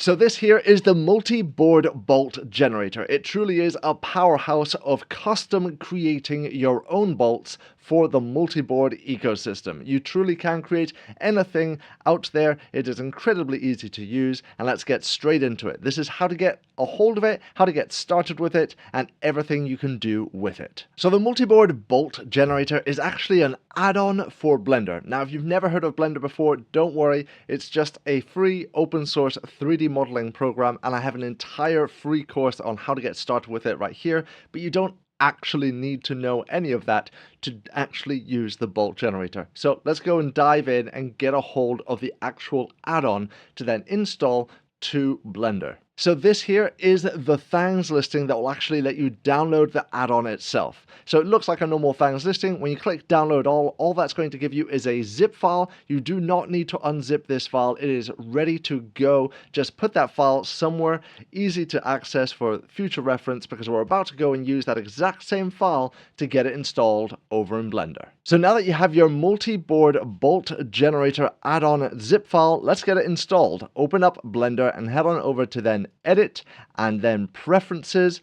So this here is the multi-board bolt generator. It truly is a powerhouse of custom creating your own bolts for the multi-board ecosystem. You truly can create anything out there. It is incredibly easy to use, and let's get straight into it. This is how to get a hold of it, how to get started with it, and everything you can do with it. So the multi-board bolt generator is actually an add-on for Blender. Now, if you've never heard of Blender before, don't worry. It's just a free open source 3D modeling program, and I have an entire free course on how to get started with it right here, but you don't actually need to know any of that to actually use the bolt generator. So let's go and dive in and get a hold of the actual add-on to then install to Blender. So this here is the Thangs listing that will actually let you download the add-on itself. So it looks like a normal Thangs listing. When you click download all that's going to give you is a zip file. You do not need to unzip this file. It is ready to go. Just put that file somewhere easy to access for future reference, because we're about to go and use that exact same file to get it installed over in Blender. So now that you have your multi-board bolt generator add-on zip file, let's get it installed. Open up Blender and head on over to then Edit and then Preferences,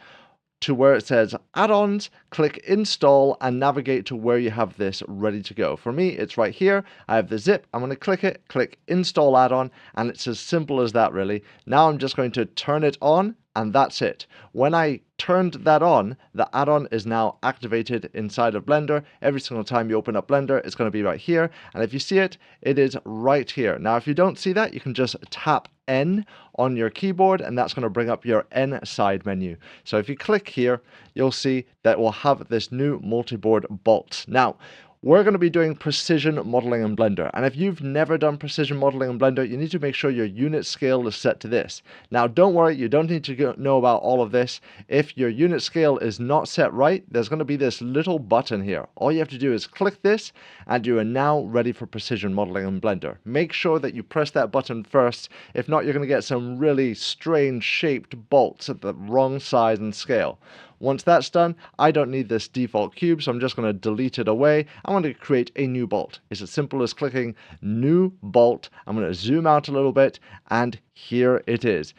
to where it says add-ons, click install and navigate to where you have this ready to go. For me, it's right here. I have the zip. I'm going to click it, click install add-on, and it's as simple as that, really. Now I'm just going to turn it on, and that's it. When I turned that on, the add-on is now activated inside of Blender. Every single time you open up Blender, it's going to be right here. And if you see it, it is right here. Now, if you don't see that, you can just tap N on your keyboard, and that's going to bring up your N side menu. So if you click here, you'll see that we'll have this new multi-board bolt. Now, we're going to be doing precision modeling in Blender. And if you've never done precision modeling in Blender, you need to make sure your unit scale is set to this. Now, don't worry, you don't need to know about all of this. If your unit scale is not set right, there's going to be this little button here. All you have to do is click this, and you are now ready for precision modeling in Blender. Make sure that you press that button first. If not, you're going to get some really strange shaped bolts at the wrong size and scale. Once that's done, I don't need this default cube, so I'm just going to delete it away. I want to create a new bolt. It's as simple as clicking New Bolt. I'm going to zoom out a little bit, and here it is.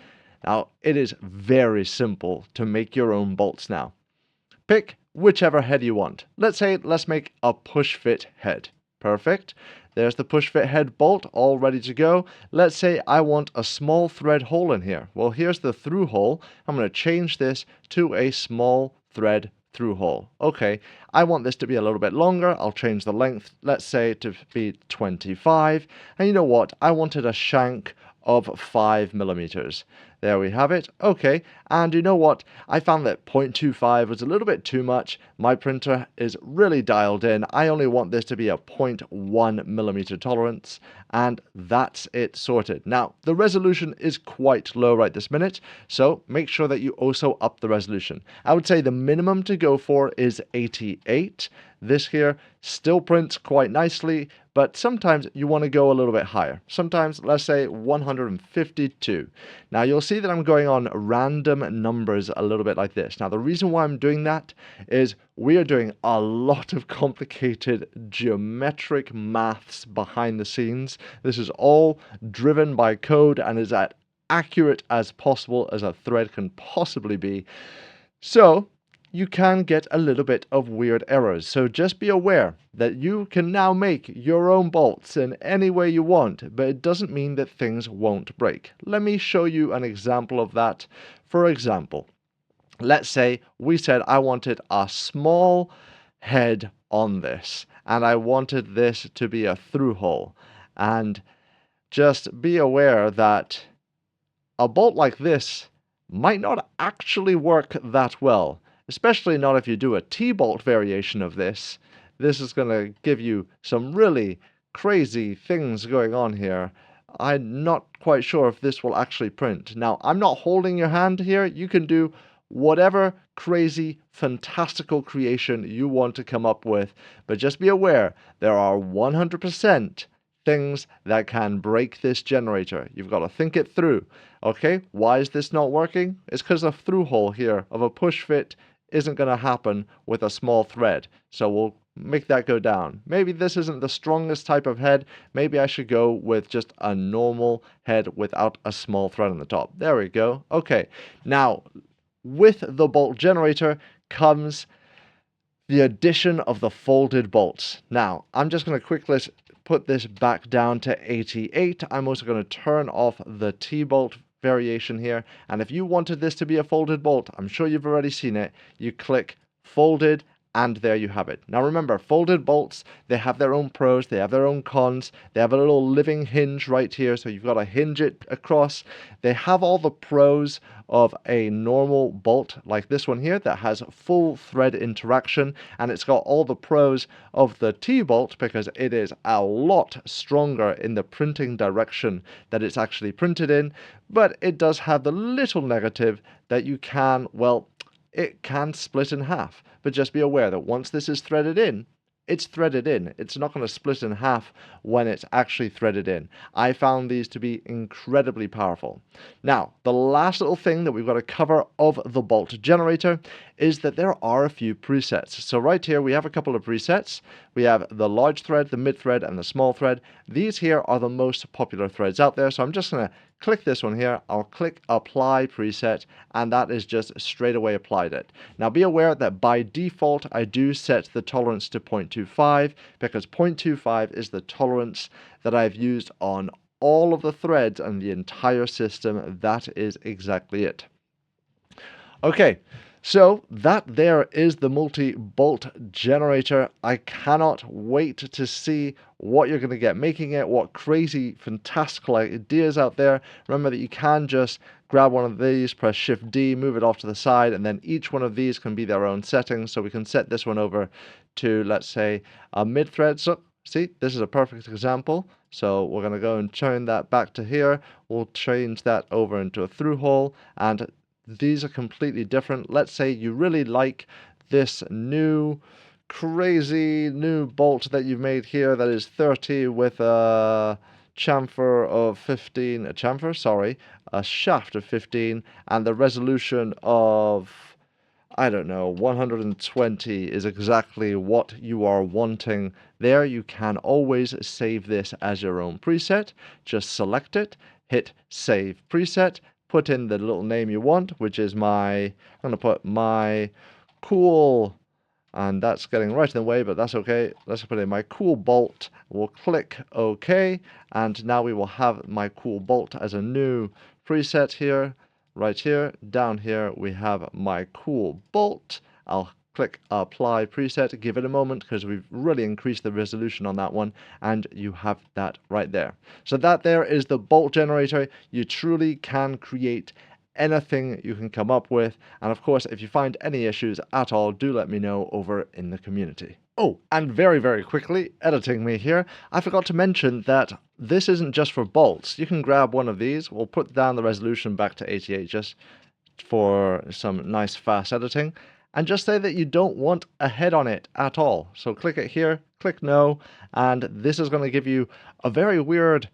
Now, it is very simple to make your own bolts now. Pick whichever head you want. Let's make a push fit head. Perfect. There's the push fit head bolt all ready to go. Let's say I want a small thread hole in here. Well, here's the through hole. I'm going to change this to a small thread through hole. Okay, I want this to be a little bit longer. I'll change the length, let's say, to be 25. And you know what? I wanted a shank of 5 millimeters. There we have it. Okay, and you know what? I found that 0.25 was a little bit too much. My printer is really dialed in. I only want this to be a 0.1 millimeter tolerance, and that's it sorted. Now, the resolution is quite low right this minute, so make sure that you also up the resolution. I would say the minimum to go for is 88. This here still prints quite nicely, but sometimes you want to go a little bit higher. Sometimes, let's say 152. Now, you'll see that I'm going on random numbers a little bit like this. Now, the reason why I'm doing that is we are doing a lot of complicated geometric maths behind the scenes. This is all driven by code and is as accurate as possible as a thread can possibly be. So, you can get a little bit of weird errors. So just be aware that you can now make your own bolts in any way you want, but it doesn't mean that things won't break. Let me show you an example of that. For example, let's say we said I wanted a small head on this, and I wanted this to be a through hole. And just be aware that a bolt like this might not actually work that well. Especially not if you do a T-bolt variation of this. This is going to give you some really crazy things going on here. I'm not quite sure if this will actually print. Now, I'm not holding your hand here. You can do whatever crazy, fantastical creation you want to come up with. But just be aware, there are 100% things that can break this generator. You've got to think it through. Okay, why is this not working? It's because the through hole here of a push fit isn't going to happen with a small thread. So we'll make that go down. Maybe this isn't the strongest type of head. Maybe I should go with just a normal head without a small thread on the top. There we go. Okay, now with the bolt generator comes the addition of the folded bolts. Now, I'm just going to quickly put this back down to 88. I'm also going to turn off the T-bolt variation here. And if you wanted this to be a folded bolt, I'm sure you've already seen it. You click folded, and there you have it. Now remember, folded bolts, they have their own pros, they have their own cons. They have a little living hinge right here, so you've got to hinge it across. They have all the pros of a normal bolt like this one here that has full thread interaction, and it's got all the pros of the T-bolt because it is a lot stronger in the printing direction that it's actually printed in, but it does have the little negative that you can, well, it can split in half. But just be aware that once this is threaded in, it's threaded in. It's not going to split in half when it's actually threaded in. I found these to be incredibly powerful. Now, the last little thing that we've got to cover of the bolt generator is that there are a few presets. So right here we have a couple of presets. We have the large thread, the mid thread, and the small thread. These here are the most popular threads out there. So I'm just going to click this one here. I'll click apply preset, and that is just straight away applied it. Now be aware that by default I do set the tolerance to 0.25 because 0.25 is the tolerance that I've used on all of the threads and the entire system. That is exactly it. Okay, so that there is the multi-bolt generator. I cannot wait to see what you're going to get making it, what crazy, fantastical ideas out there. Remember that you can just grab one of these, press Shift D, move it off to the side, and then each one of these can be their own settings. So we can set this one over to, let's say, a mid-thread. So see, this is a perfect example. So we're going to go and turn that back to here. We'll change that over into a through hole, and these are completely different. Let's say you really like this new crazy new bolt that you've made here that is 30 with a chamfer of 15, a shaft of 15, and the resolution of, I don't know, 120 is exactly what you are wanting there. You can always save this as your own preset. Just select it, hit save preset, put in the little name you want, which is I'm going to put my cool, and that's getting right in the way, but that's okay. Let's put in my cool bolt. We'll click OK, and now we will have my cool bolt as a new preset here. Right here, down here, we have my cool bolt. I'll click apply preset, give it a moment because we've really increased the resolution on that one, and you have that right there. So that there is the bolt generator. You truly can create anything you can come up with, and of course if you find any issues at all, do let me know over in the community. Oh, and very, very quickly, editing me here, I forgot to mention that this isn't just for bolts. You can grab one of these. We'll put down the resolution back to 88 just for some nice fast editing, and just say that you don't want a head on it at all. So click it here, click no, and this is going to give you a very weird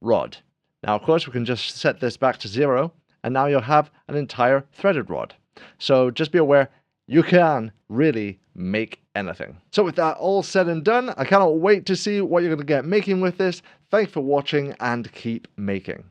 rod. Now, of course, we can just set this back to 0, and now you'll have an entire threaded rod. So just be aware, you can really make anything. So with that all said and done, I cannot wait to see what you're going to get making with this. Thanks for watching, and keep making.